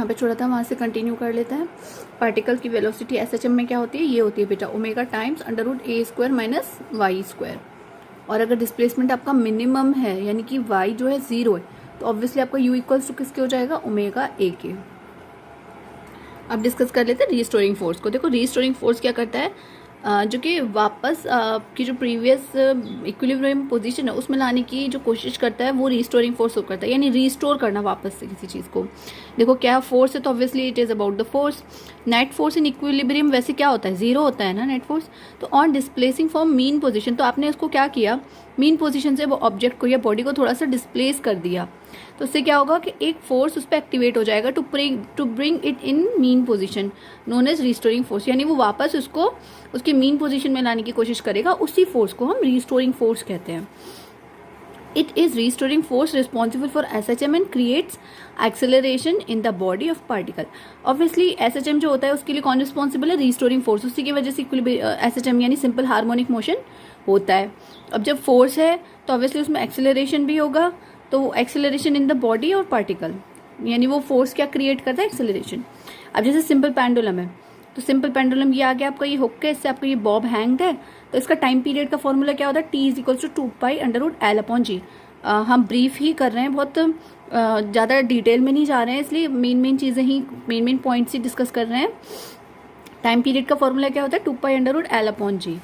जहाँ पे छोड़ा था वहाँ से कंटिन्यू कर लेता है। पार्टिकल की वेलोसिटी एसएचएम में क्या होती है, ये होती है बेटा omega times √a² minus y²। और अगर डिस्प्लेसमेंट आपका मिनिमम है यानी कि y जो है 0 है तो ऑब्वियसली आपका u इक्वल्स टू किसके हो जाएगा, ओमेगा a के। अब डिस्कस कर लेते हैं रीस्टोरिंग फोर्स को। देखो रीस्टोरिंग फोर्स क्या करता है, जो कि वापस की जो प्रीवियस इक्विलिब्रियम पोजीशन है उसमें लाने की जो कोशिश करता है वो रीस्टोरिंग फोर्स करता है, यानी रीस्टोर करना वापस से किसी चीज़ को। देखो क्या फोर्स है तो obviously it is about the force. Net force in equilibrium वैसे क्या होता है, 0 होता है ना नेट फोर्स। तो on displacing from mean position, तो आपने उसको क्या किया, मीन पोजिशन से वो ऑब्जेक्ट को या बॉडी को थोड़ा सा डिस्प्लेस कर दिया, तो उससे क्या होगा कि एक फोर्स उस पर एक्टिवेट हो जाएगा to bring it in mean position known as restoring force, यानी वो वापस उसको उसके मीन पोजीशन में लाने की कोशिश करेगा। उसी फोर्स को हम रीस्टोरिंग फोर्स कहते हैं। It is restoring force responsible for SHM and creates acceleration in the body of particle. Obviously SHM जो होता है उसके लिए कौन रिस्पॉन्सिबल है, रीस्टोरिंग फोर्स। उसी की वजह से एसएचएम यानी सिंपल हार्मोनिक मोशन होता है। अब जब फोर्स है तो ऑब्वियसली उसमें एक्सेलरेशन भी होगा, तो एक्सेलरेशन इन द बॉडी और पार्टिकल, यानी वो फोर्स क्या क्रिएट करता है, एक्सेलरेशन। अब जैसे सिंपल पेंडुलम है तो सिंपल पेंडुलम ये आ गया आपका, ये हुक है, इससे आपका ये बॉब हैंग्ड है, तो इसका टाइम पीरियड का फॉर्मूला क्या होता है, T = 2π√L/g। हम ब्रीफ ही कर रहे हैं, बहुत ज़्यादा डिटेल में नहीं जा रहे हैं, इसलिए मेन चीज़ें ही मेन पॉइंट्स ही डिस्कस कर रहे हैं। टाइम पीरियड का फॉर्मूला क्या होता है, 2π√L/g।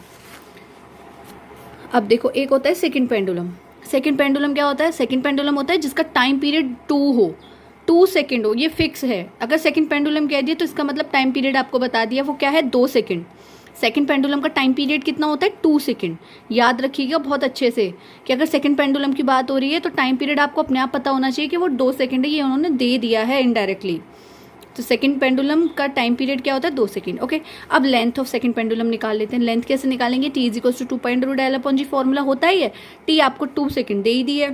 अब देखो एक होता है सेकेंड पेंडुलम। सेकेंड पेंडुलम क्या होता है, सेकेंड पेंडुलम होता है जिसका टाइम पीरियड 2 सेकेंड हो, ये फिक्स है। अगर सेकेंड पेंडुलम कह दिए तो इसका मतलब टाइम पीरियड आपको बता दिया, वो क्या है, 2 सेकेंड। सेकेंड पेंडुलम का टाइम पीरियड कितना होता है, 2 सेकेंड। याद रखिएगा बहुत अच्छे से कि अगर सेकेंड पेंडुलम की बात हो रही है तो टाइम पीरियड आपको अपने आप पता होना चाहिए कि वो 2 सेकेंड है, ये उन्होंने दे दिया है इनडायरेक्टली। तो सेकंड पेंडुलम का टाइम पीरियड क्या होता है, 2 सेकेंड। ओके, अब लेंथ ऑफ सेकंड पेंडुलम निकाल लेते हैं। लेंथ कैसे निकालेंगे, T = 2π√L/g फॉर्मूला होता ही है। T आपको 2 सेकेंड दे ही दी है,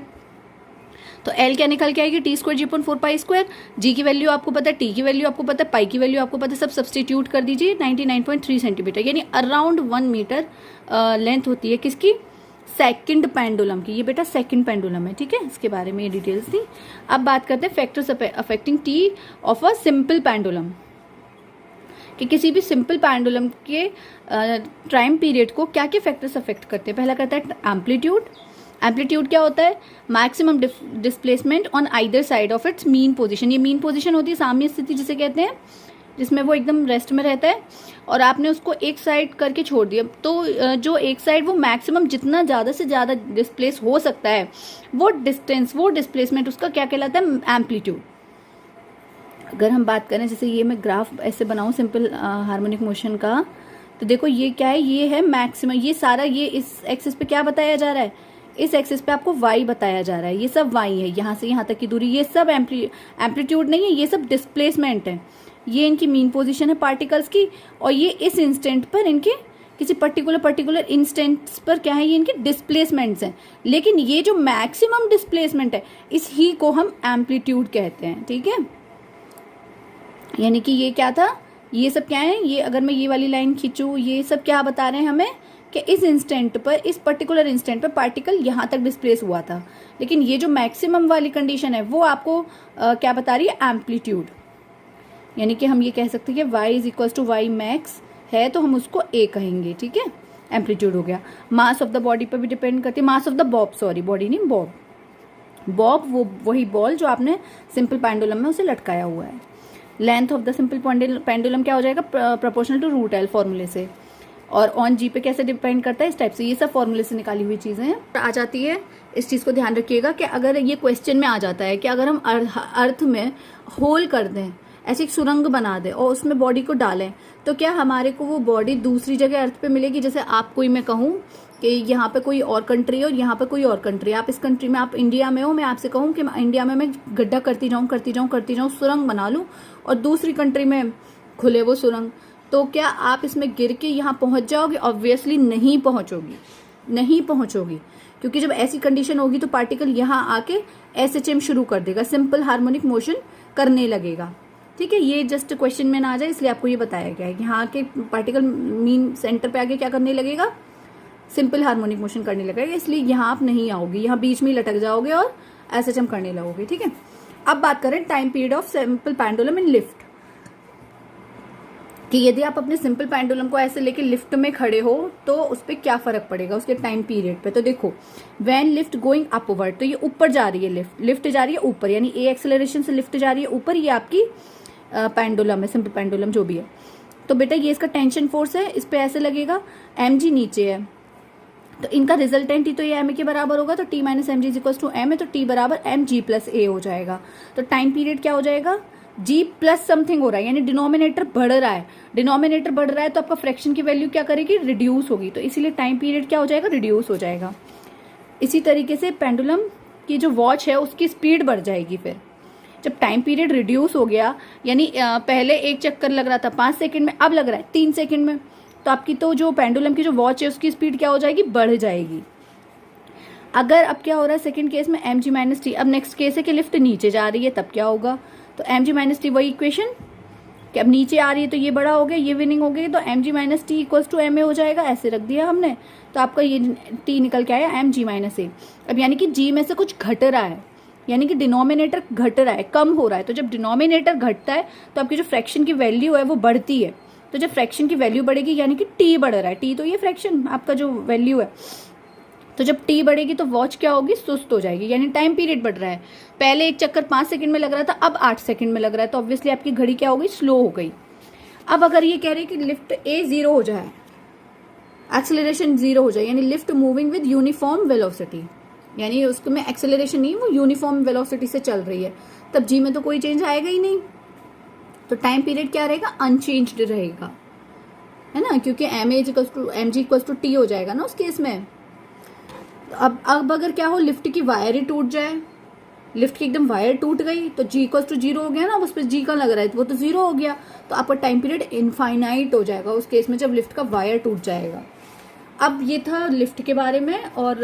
तो L क्या निकल के आएगी, T²G/4π²। G की वैल्यू आपको पता है, T की वैल्यू आपको पता है, पाई की वैल्यू आपको पता है, सब सब्सटीट्यूट कर दीजिए। 99.3 सेंटीमीटर यानी अराउंड 1 मीटर लेंथ होती है किसकी, सेकंड पेंडुलम की। ये बेटा सेकंड पेंडुलम है, ठीक है, इसके बारे में ये डिटेल्स थी। अब बात करते हैं factors affecting T of a simple pendulum, कि किसी भी सिंपल पेंडुलम के टाइम पीरियड को क्या क्या फैक्टर्स अफेक्ट करते हैं। पहला करता है एम्पलीट्यूड। एम्पलीट्यूड क्या होता है, maximum displacement on either side of its mean position. ये मीन पोजीशन होती है साम्य स्थिति जिसे कहते हैं, जिसमें वो एकदम रेस्ट में रहता है और आपने उसको एक साइड करके छोड़ दिया, तो जो एक साइड वो मैक्सिमम जितना ज़्यादा से ज़्यादा डिस्प्लेस हो सकता है वो डिस्टेंस, वो डिस्प्लेसमेंट उसका क्या कहलाता है, एम्पलीट्यूड। अगर हम बात करें, जैसे ये मैं ग्राफ ऐसे बनाऊं सिंपल हार्मोनिक मोशन का, तो देखो ये क्या है, ये है मैक्सिमम, ये सारा ये इस एक्सिस पे क्या बताया जा रहा है, इस एक्सिस पे आपको y बताया जा रहा है, ये सब y है, यहाँ से यहाँ तक की दूरी, ये सब एम्पलीट्यूड नहीं है, ये सब डिस्प्लेसमेंट है। ये इनकी मीन पोजीशन है पार्टिकल्स की, और ये इस इंस्टेंट पर इनके किसी पर्टिकुलर इंस्टेंट्स पर क्या है, ये इनके डिस्प्लेसमेंट्स हैं। लेकिन ये जो मैक्सिमम डिस्प्लेसमेंट है इस ही को हम एम्पलीट्यूड कहते हैं, ठीक है। यानी कि ये क्या था, ये सब क्या है, ये अगर मैं ये वाली लाइन खींचूं, ये सब क्या बता रहे हैं हमें कि इस इंस्टेंट पर, इस पर्टिकुलर इंस्टेंट पर पार्टिकल यहाँ तक डिस्प्लेस हुआ था। लेकिन ये जो मैक्सिमम वाली कंडीशन है वो आपको क्या बता रही है, एम्पलीट्यूड। यानी कि हम ये कह सकते हैं कि y = y max है तो हम उसको a कहेंगे, ठीक है, एम्पलीट्यूड हो गया। मास ऑफ द बॉडी पर भी डिपेंड करती है, mass of the Bob, sorry body नहीं, बॉब वो वही बॉल जो आपने सिंपल पेंडुलम में उसे लटकाया हुआ है। Length of the simple pendulum क्या हो जाएगा, प्रोपोर्शनल टू √L फॉर्मूले से। और ऑन जी पे कैसे डिपेंड करता है, इस टाइप से। ये सब फॉर्मूले से निकाली हुई चीजें आ जाती है। इस चीज को ध्यान रखिएगा कि अगर ये क्वेश्चन में आ जाता है कि अगर हम अर्थ में होल कर दें, ऐसी एक सुरंग बना दें और उसमें बॉडी को डालें, तो क्या हमारे को वो बॉडी दूसरी जगह अर्थ पे मिलेगी। जैसे आपको ही मैं कहूँ कि यहाँ पे कोई और कंट्री है और यहाँ पे कोई और कंट्री है, आप इस कंट्री में, आप इंडिया में हो, मैं आपसे कहूँ कि इंडिया में मैं गड्ढा करती जाऊँ, सुरंग बना लूँ और दूसरी कंट्री में खुले वो सुरंग, तो क्या आप इसमें गिर के यहाँ पहुँच जाओगे? ऑब्वियसली नहीं पहुँचोगी, क्योंकि जब ऐसी कंडीशन होगी तो पार्टिकल यहाँ आके एसएचएम शुरू कर देगा, सिंपल हार्मोनिक मोशन करने लगेगा, ठीक है। ये जस्ट क्वेश्चन में ना आ जाए इसलिए आपको ये बताया गया है कि यहाँ के पार्टिकल मीन सेंटर पे आके क्या करने लगेगा, सिंपल हार्मोनिक मोशन करने लगेगा, इसलिए यहाँ आप नहीं आओगे, यहाँ बीच में लटक जाओगे और एसएचएम करने लगोगे, ठीक है। अब बात करें time period of simple pendulum in lift, कि यदि आप अपने सिंपल पेंडुलम को ऐसे लेके लिफ्ट में खड़े हो तो उस पर क्या फर्क पड़ेगा उसके टाइम पीरियड पे। तो देखो, व्हेन लिफ्ट गोइंग अपवर्ड, तो ये ऊपर जा रही है, लिफ्ट जा रही है ऊपर, यानी ए एक्सेलरेशन से लिफ्ट जा रही है ऊपर, ये आपकी पेंडुलम है, सिंपल पेंडुलम जो भी है। तो बेटा ये इसका टेंशन फोर्स है, इस पे ऐसे लगेगा, mg नीचे है, तो इनका रिजल्टेंट ही तो ये m के बराबर होगा, तो t minus M G is equal to m है, तो t बराबर mg प्लस a हो जाएगा। तो टाइम पीरियड क्या हो जाएगा, g प्लस समथिंग हो रहा है, यानी डिनोमिनेटर बढ़ रहा है, डिनोमिनेटर बढ़ रहा है तो आपका फ्रैक्शन की वैल्यू क्या करेगी, रिड्यूस होगी, तो इसीलिए टाइम पीरियड क्या हो जाएगा, रिड्यूस हो जाएगा। इसी तरीके से पेंडुलम की जो वॉच है उसकी स्पीड बढ़ जाएगी। फिर जब टाइम पीरियड रिड्यूस हो गया, यानी पहले एक चक्कर लग रहा था 5 सेकंड में, अब लग रहा है 3 सेकंड में, तो आपकी तो जो पेंडुलम की जो वॉच है उसकी स्पीड क्या हो जाएगी, बढ़ जाएगी। अगर अब क्या हो रहा है सेकंड केस में mg माइनस टी, अब नेक्स्ट केस है कि लिफ्ट नीचे जा रही है, तब क्या होगा, तो mg माइनस टी, वही इक्वेशन कि अब नीचे आ रही है तो ये बड़ा हो गया, ये विनिंग हो गई, तो mg minus T equals to ma हो जाएगा, ऐसे रख दिया हमने, तो आपका ये t निकल के आया mg माइनस a। अब यानी कि g में से कुछ घट रहा है, यानी कि डिनोमिनेटर घट रहा है, कम हो रहा है, तो जब डिनोमिनेटर घटता है तो आपकी जो फ्रैक्शन की वैल्यू है वो बढ़ती है, तो जब फ्रैक्शन की वैल्यू बढ़ेगी यानी कि t बढ़ रहा है, t तो ये फ्रैक्शन आपका जो वैल्यू है, तो जब t बढ़ेगी तो वॉच क्या होगी, सुस्त हो जाएगी, यानी टाइम पीरियड बढ़ रहा है। पहले एक चक्कर 5 सेकंड में लग रहा था, अब 8 सेकंड में लग रहा है, तो ऑब्वियसली आपकी घड़ी क्या हो गई, स्लो हो गई। अब अगर ये कह रहे हैं कि लिफ्ट a 0 हो जाए, एक्सेलरेशन 0 हो जाए, यानी lift moving with uniform velocity, यानी उसको में एक्सेलरेशन नहीं, वो यूनिफॉर्म वेलोसिटी से चल रही है, तब g में तो कोई चेंज आएगा ही नहीं, तो टाइम पीरियड क्या रहेगा, अनचेंज्ड रहेगा, है ना, क्योंकि mg इक्वल्स टू t हो जाएगा ना उस केस में। अब अगर क्या हो, लिफ्ट की वायर ही टूट जाए, लिफ्ट की एकदम वायर टूट गई, तो g इक्वल्स टू 0 हो गया ना, उस पर g का लग रहा है वो तो 0 हो गया, तो आपका टाइम पीरियड इनफाइनाइट हो जाएगा उस केस में जब लिफ्ट का वायर टूट जाएगा। अब ये था लिफ्ट के बारे में, और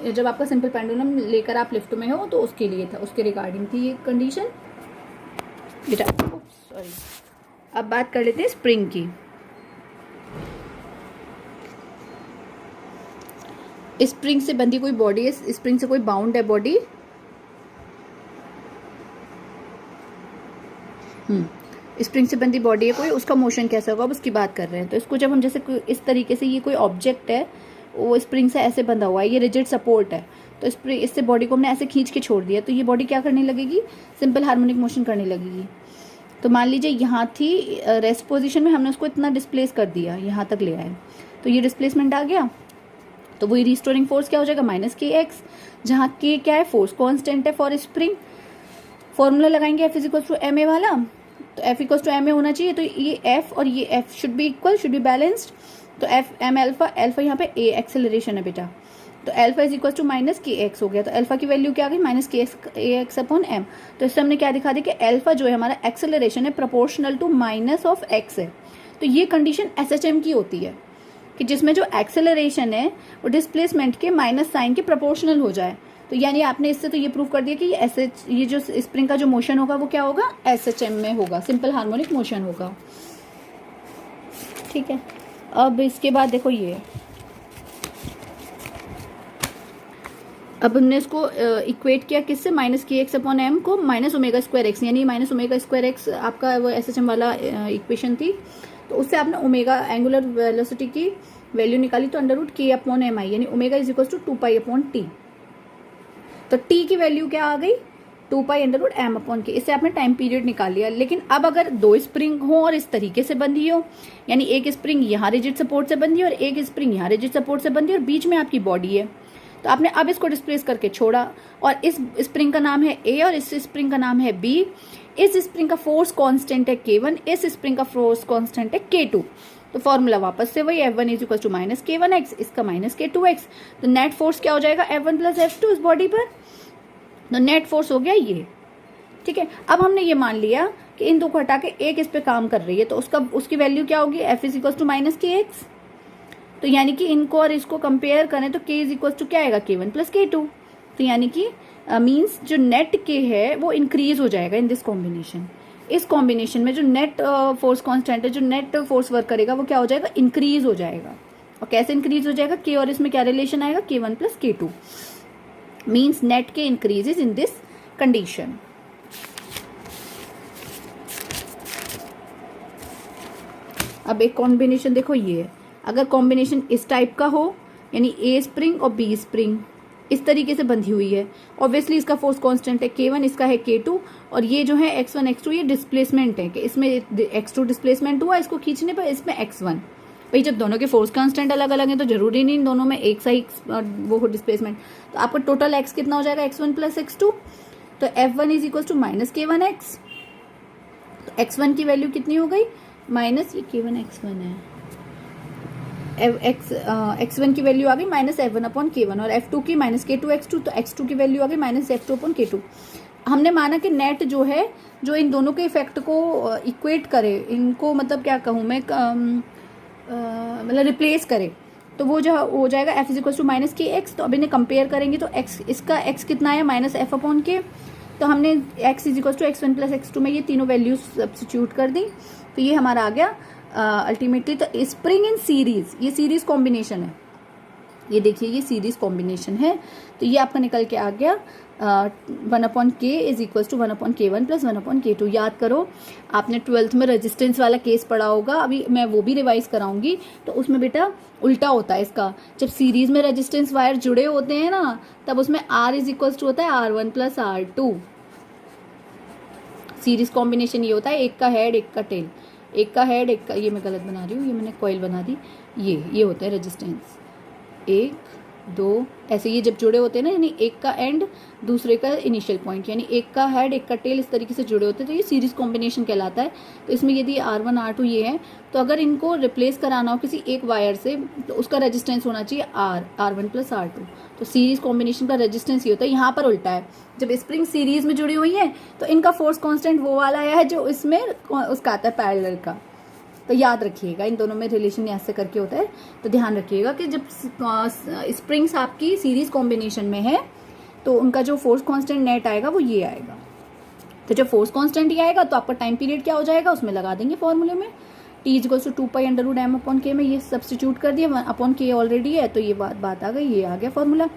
जब आपका सिंपल पेंडुलम लेकर आप लिफ्ट में हो तो उसके लिए था, उसके रिगार्डिंग थी ये कंडीशन बेटा। सॉरी, अब बात कर लेते हैं स्प्रिंग की। स्प्रिंग से बंधी कोई बॉडी है, स्प्रिंग से कोई बाउंड है बॉडी, स्प्रिंग से बंधी बॉडी है कोई, उसका मोशन कैसा होगा अब उसकी बात कर रहे हैं। तो इसको जब हम जैसे इस तरीके से, ये कोई ऑब्जेक्ट है वो स्प्रिंग से ऐसे बंधा हुआ है, ये रिजिड सपोर्ट है, तो इससे बॉडी को हमने ऐसे खींच के छोड़ दिया, तो ये बॉडी क्या करने लगेगी, सिंपल हार्मोनिक मोशन करने लगेगी। तो मान लीजिए यहाँ थी रेस्ट पोजिशन में, हमने उसको इतना डिस्प्लेस कर दिया, यहाँ तक ले आए, तो ये डिस्प्लेसमेंट आ गया, तो वही रिस्टोरिंग फोर्स क्या हो जाएगा, माइनस के एक्स, जहाँ के क्या है, फोर्स कॉन्स्टेंट है फॉर स्प्रिंग। फॉर्मूला लगाएंगे F is equal to M A वाला, तो F equal to M A होना चाहिए, तो ये एफ और ये F should be equal, should be balanced, तो एफ एम एल्फा, एल्फा यहाँ पे ए एक्सेलरेशन है बेटा, तो alpha is equal to minus K X हो गया, तो एल्फा की वैल्यू क्या आ गई, minus K X upon M. तो इससे हमने क्या दिखा दी कि एल्फा जो है हमारा एक्सेलरेशन है proportional to minus of X है। तो ये कंडीशन एसएचएम की होती है कि जिसमें जो एक्सेलरेशन है वो डिस्प्लेसमेंट के माइनस साइन के प्रोपोर्शनल हो जाए। तो यानी आपने इससे तो ये प्रूव कर दिया कि ये जो स्प्रिंग का जो मोशन होगा वो क्या होगा, एसएचएम में होगा, सिंपल हार्मोनिक मोशन होगा। ठीक है, अब इसके बाद देखो ये, अब हमने इसको इक्वेट किया किससे, minus K X upon M को माइनस ओमेगा स्क्वायर एक्स, यानी माइनस ओमेगा स्क्वायर एक्स आपका वो एसएचएम वाला इक्वेशन थी, तो उससे आपने ओमेगा एंगुलर वेलोसिटी की वैल्यू निकाली, तो under root K upon M आई, यानी omega is equal to 2 pi upon T. तो टी की वैल्यू क्या आ गई, 2 pi under root M upon K, इससे आपने टाइम पीरियड निकाल लिया। लेकिन अब अगर दो स्प्रिंग हो और इस तरीके से बंधी हो, यानी एक स्प्रिंग यहाँ रिजिड सपोर्ट से बंधी और एक स्प्रिंग यहाँ रिजिड सपोर्ट से बंधी और बीच में आपकी बॉडी है, तो आपने अब इसको डिस्प्लेस करके छोड़ा, और इस स्प्रिंग का नाम है ए और इस स्प्रिंग का नाम है बी। इस स्प्रिंग का फोर्स कांस्टेंट है K1, इस स्प्रिंग का फोर्स कांस्टेंट है K2। तो फॉर्मूला वापस से वही, F1 is equal to minus K1x, इसका माइनस K2x, तो नेट फोर्स क्या हो जाएगा, F1 प्लस F2 इस बॉडी पर, तो नेट फोर्स हो गया ये। ठीक है, अब हमने ये मान लिया कि इन दो को हटा के एक इस पे काम कर रही है, तो उसकी वैल्यू क्या होगी, F is equal to minus KX। तो यानी कि इनको और इसको कंपेयर करें तो K इज इक्वल टू क्या आएगा, K1 प्लस K2। तो यानी कि मीन्स जो नेट K है वो इंक्रीज हो जाएगा इन दिस कॉम्बिनेशन। इस कॉम्बिनेशन में जो नेट फोर्स कांस्टेंट है, जो नेट फोर्स वर्क करेगा वो क्या हो जाएगा, इंक्रीज हो जाएगा। और कैसे इंक्रीज हो जाएगा, K और इसमें क्या रिलेशन आएगा, K1 plus K2, means net K increases in this condition. अब एक कॉम्बिनेशन देखो ये है, अगर कॉम्बिनेशन इस टाइप का हो यानी ए स्प्रिंग और बी स्प्रिंग इस तरीके से बंधी हुई है, ऑब्वियसली इसका फोर्स कांस्टेंट है K1, इसका है K2, और ये जो है X1 X2 ये डिस्प्लेसमेंट है कि इसमें X2 डिस्प्लेसमेंट हुआ इसको खींचने पर, इसमें X1। भाई जब दोनों के फोर्स कांस्टेंट अलग अलग हैं तो जरूरी नहीं दोनों में एक सा ही वो हो डिस्प्लेसमेंट, तो आपका टोटल X कितना हो जाएगा X1 प्लस X2, तो F1 is equal to minus K1X, तो X1 की वैल्यू कितनी हो गई माइनस, ये K1 X1 है, X1 की वैल्यू आ गई माइनस F1 अपॉन K1, और F2 की माइनस K2 X2, तो X2 की वैल्यू आ गई माइनस F2 अपॉन K2। हमने माना कि नेट जो है जो इन दोनों के इफेक्ट को इक्वेट करे, इनको मतलब क्या कहूँ मैं मतलब रिप्लेस करे, तो वो जो हो जाएगा F is equal to minus KX। तो अब इन्हें कंपेयर करेंगे तो X इसका X कितना है माइनस F अपॉन K, तो हमने X is equal to X1 plus X2 में ये तीनों वैल्यूज सब्स्टिट्यूट कर दी, तो ये हमारा आ गया अल्टीमेटली। तो स्प्रिंग इन सीरीज, ये सीरीज कॉम्बिनेशन है, ये देखिए ये सीरीज कॉम्बिनेशन है, तो ये आपका निकल के आ गया 1/K is equal to 1/K1 plus 1/K2। याद करो आपने 12th में रेजिस्टेंस वाला केस पढ़ा होगा, अभी मैं वो भी रिवाइज कराऊंगी, तो उसमें बेटा उल्टा होता है इसका, जब सीरीज में रेजिस्टेंस वायर जुड़े होते हैं ना तब उसमें R इज इक्वल टू होता है R1 plus R2। Series combination ये होता है एक का हेड एक का टेल, एक का हेड एक का, ये मैं गलत बना रही हूँ, ये मैंने कॉइल बना दी, ये होता है रेजिस्टेंस, 1 2 ऐसे ये जब जुड़े होते हैं ना, यानी एक का एंड दूसरे का इनिशियल पॉइंट, यानी एक का हेड एक का टेल इस तरीके से जुड़े होते हैं, तो ये सीरीज कॉम्बिनेशन कहलाता है। तो इसमें यदि R1 R2 ये है, तो अगर इनको रिप्लेस कराना हो किसी एक वायर से तो उसका रेजिस्टेंस होना चाहिए R1 प्लस R2, तो सीरीज कॉम्बिनेशन का रेजिस्टेंस ये होता है। यहाँ पर उल्टा है, जब स्प्रिंग सीरीज में जुड़ी हुई है तो इनका फोर्स कॉन्स्टेंट वो वाला है जो इसमें उसका आता है पैरेलल का, तो याद रखिएगा इन दोनों में रिलेशन ऐसे करके होता है, तो ध्यान रखिएगा कि जब स्प्रिंग्स आपकी सीरीज कॉम्बिनेशन में है तो उनका जो फोर्स कांस्टेंट नेट आएगा वो ये आएगा, तो जब फोर्स कांस्टेंट ये आएगा तो आपका टाइम पीरियड क्या हो जाएगा उसमें लगा देंगे फॉर्मूले में, T equals to 2π√m upon K में ये सब्स्टिट्यूट कर दिया, अपॉन K ऑलरेडी है तो ये बात आ गई, ये आ गया फॉर्मूला।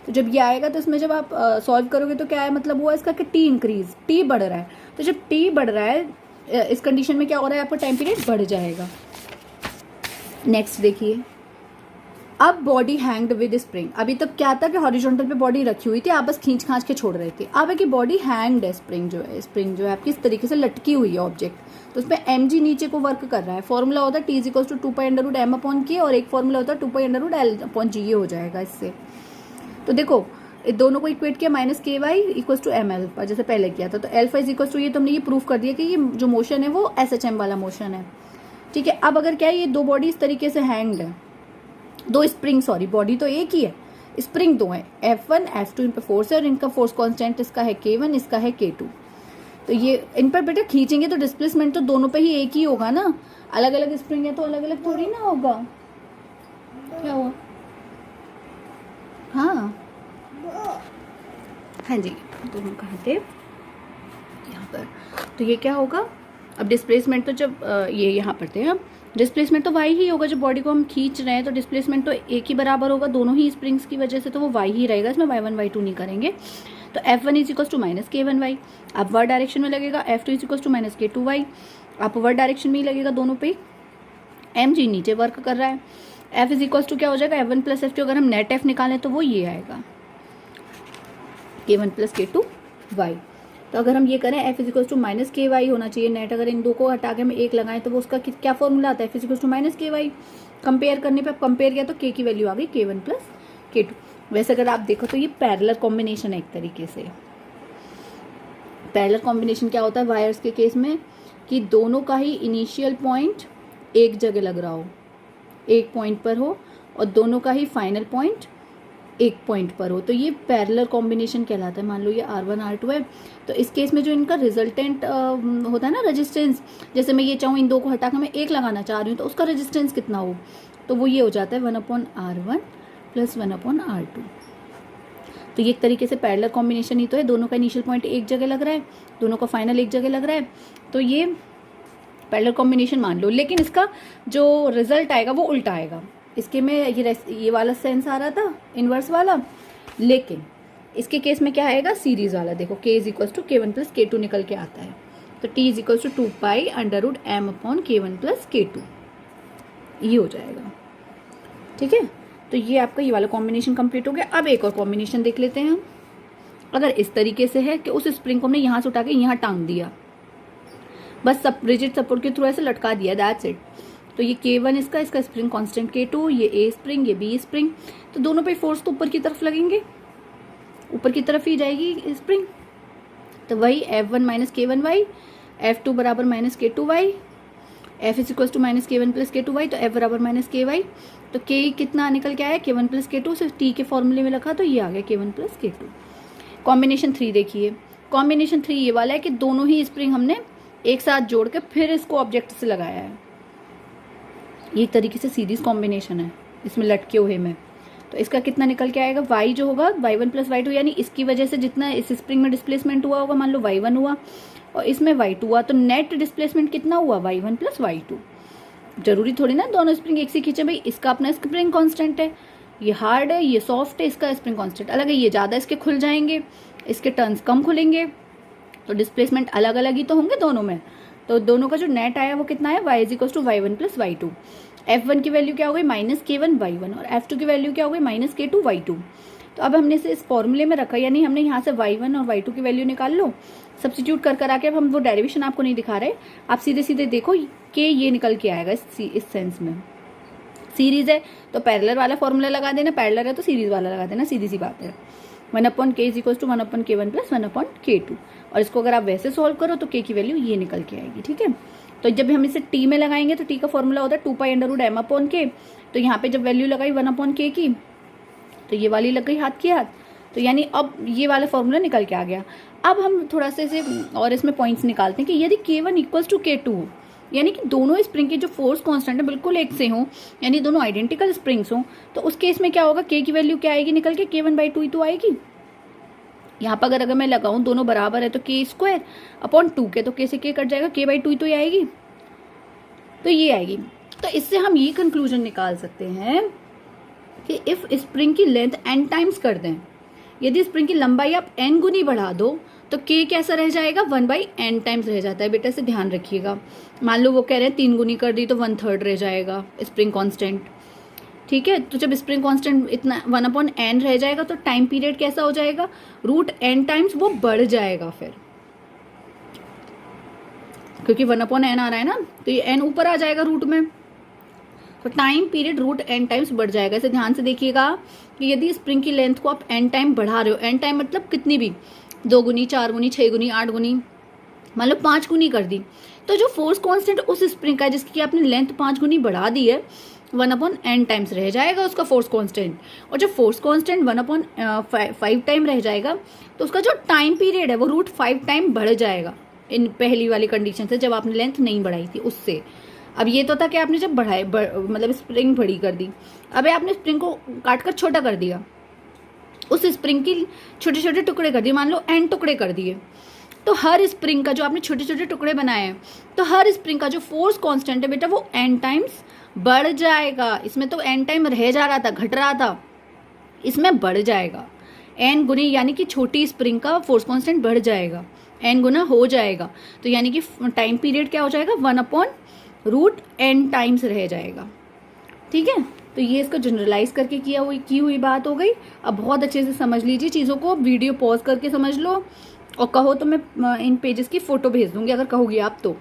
तो जब ये आएगा तो इसमें जब आप सॉल्व करोगे तो क्या है मतलब हुआ इसका कि T इंक्रीज, T बढ़ रहा है, तो जब T बढ़ रहा है इस कंडीशन में क्या हो रहा है आपका टाइम पीरियड बढ़ जाएगा। नेक्स्ट देखिए, अब बॉडी हैंग्ड विद स्प्रिंग, अभी तक क्या था कि हॉरिजॉन्टल पे बॉडी रखी हुई थी, आप बस खींच खांच के छोड़ रहे थे, अब है कि बॉडी हैंग्ड है, स्प्रिंग जो है आपकी इस तरीके से लटकी हुई है ऑब्जेक्ट, तो उसमें mg नीचे को वर्क कर रहा है। फॉर्मूला होता है T is equals to 2π√m upon K, और एक फॉर्मूला होता है 2π√L अपॉन G, ये हो जाएगा इससे। तो देखो दोनों को इक्वेट किया minus KY equals to m alpha, जैसे पहले किया था, तो एल्फा इज इक्वल्स टू ये तुमने ये प्रूफ कर दिया कि ये जो मोशन है वो SHM वाला मोशन है, ठीक है। अब अगर क्या है ये दो बॉडी इस तरीके से हैंग्ड है, दो स्प्रिंग, सॉरी बॉडी तो एक ही है, स्प्रिंग दो है, F1 F2 इन पर फोर्स है और इनका फोर्स कांस्टेंट इसका है K1 इसका है K2, तो ये इन पर बेटा खींचेंगे तो डिस्प्लेसमेंट तो दोनों पे ही एक ही होगा ना, अलग अलग स्प्रिंग है तो अलग अलग थोड़ी ना होगा। क्या हुआ? हाँ हाँ जी, दोनों कहाँ थे यहाँ पर, तो ये क्या होगा अब डिस्प्लेसमेंट तो जब ये यहाँ पर थे हम, डिस्प्लेसमेंट तो y ही होगा, जब बॉडी को हम खींच रहे हैं तो डिस्प्लेसमेंट तो एक ही बराबर होगा दोनों ही स्प्रिंग्स की वजह से, तो वो y ही रहेगा, इसमें y1 y2 नहीं करेंगे। तो F1 is equals to minus K1y, upward direction में लगेगा, F2 is equals to minus K2y, upward direction में ही लगेगा दोनों पे, mg नीचे वर्क कर रहा है, F इज इक्वल्स टू क्या हो जाएगा F1 प्लस F2, अगर हम नेट F निकालें तो वो ये आएगा K1 प्लस K2y। तो अगर हम ये करें F is equals to minus KY होना चाहिए नेट, अगर इन दो को हटा के हम एक लगाएं तो वो उसका क्या फॉर्मूला आता है F is equals to minus KY, compare करने पे कंपेयर किया तो K की वैल्यू आ गई K1 प्लस K2। वैसे अगर आप देखो तो ये पैरेलल कॉम्बिनेशन है एक तरीके से। पैरेलल कॉम्बिनेशन क्या होता है वायर्स के केस में कि दोनों का ही इनिशियल पॉइंट एक जगह लग रहा हो, एक पॉइंट पर हो, और दोनों का ही फाइनल पॉइंट एक पॉइंट पर हो, तो ये पैरेलल कॉम्बिनेशन कहलाता है। मान लो ये R1 R2 है, तो इस केस में जो इनका रिजल्टेंट होता है ना रेजिस्टेंस, जैसे मैं ये चाहूँ इन दो को हटा कर मैं एक लगाना चाह रही हूँ तो उसका रेजिस्टेंस कितना हो, तो वो ये हो जाता है 1/R1 प्लस 1/R2। तो ये एक तरीके से पैरेलल कॉम्बिनेशन ही तो है, दोनों का इनिशियल पॉइंट एक जगह लग रहा है, दोनों का फाइनल एक जगह लग रहा है, तो ये पैरेलल कॉम्बिनेशन मान लो। लेकिन इसका जो रिजल्ट आएगा वो उल्टा आएगा, इसके में ये वाला सेंस आ रहा था इनवर्स वाला, लेकिन इसके केस में क्या आएगा सीरीज वाला। देखो K is equals to K1 plus K2 निकल के आता है, तो T is equals to 2π√m upon K1 plus K2। ये हो जाएगा। ठीक है, तो ये आपका ये वाला कॉम्बिनेशन कंप्लीट हो गया। अब एक और कॉम्बिनेशन देख लेते हैं हम। अगर इस तरीके से है कि उस स्प्रिंग को हमने यहाँ से उठा के यहाँ टांग दिया, बस सब रिजिड सपोर्ट के थ्रू ऐसे लटका दिया, दैट्स इट। तो ये K1 इसका स्प्रिंग कांस्टेंट K2, ये A स्प्रिंग, ये B स्प्रिंग, तो दोनों पे फोर्स तो ऊपर की तरफ लगेंगे, ऊपर की तरफ ही जाएगी स्प्रिंग। तो वही F1 माइनस K1y, F2 बराबर minus K2y, F is equal to minus K1 plus K2y, तो F बराबर माइनस KY। तो K कितना निकल के आया, K1 प्लस K2, सिर्फ T के फॉर्मूले में रखा तो ये आ गया K1 प्लस K2। कॉम्बिनेशन 3 देखिए, कॉम्बिनेशन 3 ये वाला है कि दोनों ही स्प्रिंग हमने एक साथ जोड़ के फिर इसको ऑब्जेक्ट से लगाया है। ये एक तरीके से सीरीज कॉम्बिनेशन है इसमें लटके हुए में। तो इसका कितना निकल के आएगा, y जो होगा y1 प्लस y2, यानी इसकी वजह से जितना इस स्प्रिंग में डिस्प्लेसमेंट हुआ होगा, मान लो y1 हुआ और इसमें y2 हुआ, तो नेट डिस्प्लेसमेंट कितना हुआ, y1 प्लस y2। जरूरी थोड़ी ना दोनों स्प्रिंग एक से खींचे, भाई इसका अपना स्प्रिंग कांस्टेंट है, ये हार्ड है, ये सॉफ्ट है, इसका स्प्रिंग कांस्टेंट अलग है, ये ज़्यादा इसके खुल जाएंगे, इसके टर्न्स कम खुलेंगे, तो डिस्प्लेसमेंट अलग अलग ही तो होंगे दोनों में। तो दोनों का जो नेट आया वो कितना है, y is equal to y1 plus y2। F1 की वैल्यू क्या हो गई, माइनस K1 y1, और F2 की वैल्यू क्या हो गई, माइनस K2 y2। तो अब हमने इसे इस फॉर्मूले में रखा, यानी हमने यहाँ से y1 और y2 की वैल्यू निकाल लो, सब्स्टिट्यूट कर आके। अब हम वो डेरिवेशन आपको नहीं दिखा रहे, आप सीधे सीधे देखो कि ये निकल के आएगा इस सेंस में। सीरीज है तो पैरेलल वाला फॉर्मूला लगा देना, पैरेलल है तो सीरीज वाला लगा देना, सीधी सी बात है। 1/k is equal to 1/k1 plus 1/k2। और इसको अगर आप वैसे सॉल्व करो तो k की वैल्यू ये निकल के आएगी। ठीक है, तो जब हम इसे t में लगाएंगे तो t का फॉर्मूला होता है 2π√m/k। तो यहाँ पे जब वैल्यू लगाई 1/k की, तो ये वाली लग गई हाथ की हाथ, तो यानी अब ये वाला फॉर्मूला निकल के आ गया। अब हम थोड़ा सा इसे और इसमें पॉइंट्स निकालते हैं कि यदि K1 इक्वल्स टू K2 हो, यानी कि दोनों स्प्रिंग के जो फोर्स कांस्टेंट है बिल्कुल एक से हो, यानी दोनों आइडेंटिकल स्प्रिंग्स हो, तो उस केस में क्या होगा, K की वैल्यू क्या आएगी निकल के, K1/2 ही तो आएगी। यहाँ पर अगर मैं लगाऊं दोनों बराबर है तो K²/2 के, तो K से K कट जाएगा, K/2 ही तो आएगी, तो ये आएगी। तो इससे हम ये कंक्लूजन निकाल सकते हैं कि इफ स्प्रिंग की लेंथ n टाइम्स कर दें, यदि स्प्रिंग की लंबाई आप n गुनी बढ़ा दो तो K कैसा रह जाएगा, 1/n टाइम्स रह जाता है। बेटा इसे ध्यान रखिएगा, मान लो वो कह रहे हैं 3 गुनी कर दी तो 1/3 रह जाएगा स्प्रिंग कांस्टेंट। ठीक है, तो जब स्प्रिंग कांस्टेंट इतना 1/n रह जाएगा तो टाइम पीरियड कैसा हो जाएगा, √n टाइम्स वो बढ़ जाएगा फिर, क्योंकि 1/n आ रहा है ना, तो ये n ऊपर आ जाएगा रूट में, तो टाइम पीरियड √n टाइम्स बढ़ जाएगा। इसे ध्यान से देखिएगा कि यदि स्प्रिंग की लेंथ को आप n टाइम बढ़ा रहे हो, n टाइम मतलब कितनी भी, 2 गुनी, 4 गुनी, 6 गुनी, 8 गुनी, मान लो 5 गुनी कर दी, तो जो फोर्स कांस्टेंट उस स्प्रिंग का है जिसकी आपने लेंथ 5 गुनी बढ़ा दी है, 1/n टाइम्स रह जाएगा उसका फोर्स कांस्टेंट। और जब फोर्स कांस्टेंट 1/5 टाइम रह जाएगा तो उसका जो टाइम पीरियड है वो √5 टाइम बढ़ जाएगा, इन पहली वाली कंडीशन से जब आपने लेंथ नहीं बढ़ाई थी उससे। अब ये तो था कि आपने जब बढ़ाए मतलब स्प्रिंग बड़ी कर दी, अब आपने स्प्रिंग को काट कर छोटा कर दिया, उस स्प्रिंग की छोटे छोटे टुकड़े कर दिए, मान लो n टुकड़े कर दिए, तो हर स्प्रिंग का जो आपने छोटे छोटे टुकड़े बनाए हैं, तो हर स्प्रिंग का जो फोर्स कांस्टेंट है बेटा वो n टाइम्स बढ़ जाएगा। इसमें तो n टाइम रह जा रहा था, घट रहा था, इसमें बढ़ जाएगा n गुनी, यानी कि छोटी स्प्रिंग का फोर्स कांस्टेंट बढ़ जाएगा, n गुना हो जाएगा, तो यानी कि टाइम पीरियड क्या हो जाएगा, 1/√n टाइम्स रह जाएगा। ठीक है, तो ये इसको जनरलाइज करके की हुई बात हो गई। अब बहुत अच्छे से समझ लीजिए चीज़ों को, वीडियो पॉज करके समझ लो, और कहो तो मैं इन पेजेस की फ़ोटो भेज दूंगी अगर कहोगी आप तो।